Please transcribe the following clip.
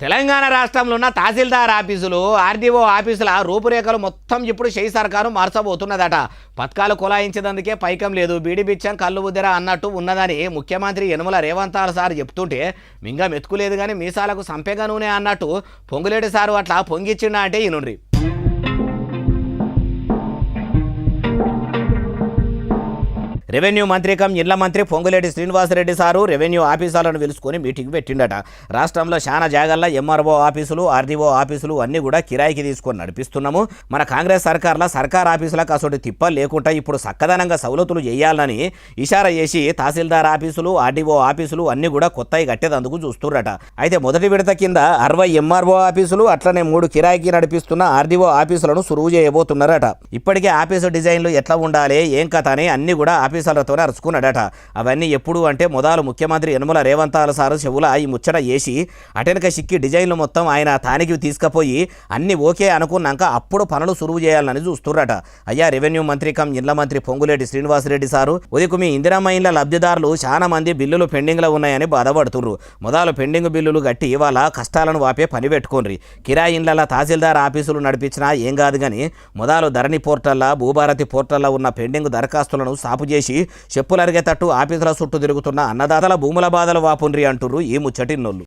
తెలంగాణ రాష్ట్రంలో ఉన్న తహసీల్దార్ ఆఫీసులు ఆర్డీఓ ఆఫీసుల రూపురేఖలు మొత్తం ఇప్పుడు షెయి సర్కారు మార్చబోతున్నదట. పథకాలు కొలాయించేందుకే పైకం లేదు, బీడి బిచ్చం కళ్ళు ఉద్దెర అన్నట్టు ఉన్నదని ముఖ్యమంత్రి యనమల రేవంత్ సార్ చెప్తుంటే మింగ మెతుకులేదు కానీ మీసాలకు సంపెగ నూనె అన్నట్టు పొంగులేటి సారు అట్లా పొంగిచ్చిండా అంటే ఈనుండ్రి. రెవెన్యూ మంత్రి కమ్ ఇళ్ల మంత్రి పొంగులేటి శ్రీనివాసరెడ్డి సారు రెవెన్యూ ఆఫీసర్లను పిలుచుకొని మీటింగ్ పెట్టిండట. రాష్ట్రంలో చాలా జాగాల్లో ఎంఆర్ఓ ఆఫీసులు ఆర్డీఓ ఆఫీసులు అన్నీ కూడా కిరాయికి తీసుకొని నడిపిస్తున్నాము. మన కాంగ్రెస్ సర్కార్లో సర్కార్ ఆఫీసులకు అసలు తిప్పలు లేకుండా ఇప్పుడు చక్కదనంగా సౌలతులు చేయాలని ఇషారా చేసి తహసీల్దార్ ఆఫీసులు ఆర్డీఓ ఆఫీసులు అన్నీ కూడా కొత్తవి కట్టేదందుకు చూస్తుర్రట. అయితే మొదటి విడత కింద 60 ఎంఆర్ఓ ఆఫీసులు అట్లనే 3 కిరాయికి నడిపిస్తున్న ఆర్డీఓ ఆఫీసులను సురువు చేయబోతున్నారట. ఇప్పటికే ఆఫీసు డిజైన్లు ఎట్లా ఉండాలి ఏం కథ అని అన్ని కూడా ఆఫీసర్లతోనే అరుచుకున్నాడట. అవన్నీ ఎప్పుడు అంటే మొదలు ముఖ్యమంత్రి యనమల రేవంత్ సారు చెవుల ఈ ముచ్చట చేసి అటెనక సిక్కి డిజైన్లు మొత్తం ఆయన తానికి తీసుకుపోయి అన్ని ఓకే అనుకున్నాక అప్పుడు పనులు సురువు చేయాలని చూస్తుర్రట. అయ్యా రెవెన్యూ మంత్రి కమ్ ఇండ్ల మంత్రి పొంగులేటి శ్రీనివాసరెడ్డి సారు, ఉదయకు మీ ఇందిరమ్మ ఇండ్ల లబ్ధిదారులు చాలా మంది బిల్లులు పెండింగ్లో ఉన్నాయని బాధపడుతుర్రు. మొదలు పెండింగ్ బిల్లులు గట్టి వాళ్ళ కష్టాలను వాపే పని పెట్టుకోండి. కిరాయి ఇండ్ల తహసీల్దార్ ఆఫీసులు నడిపించినా ఏం కాదు కానీ మొదలు ధరణి పోర్టల్లా భూభారతి పోర్టల్లో ఉన్న పెండింగ్ దరఖాస్తులను సాపు చేసి చెప్పులరిగేటట్టు ఆఫీసుల చుట్టూ తిరుగుతున్న అన్నదాతల భూముల బాధలు వాపుండ్రి అంటుర్రు ఈ ముచ్చటిన్నోళ్ళు.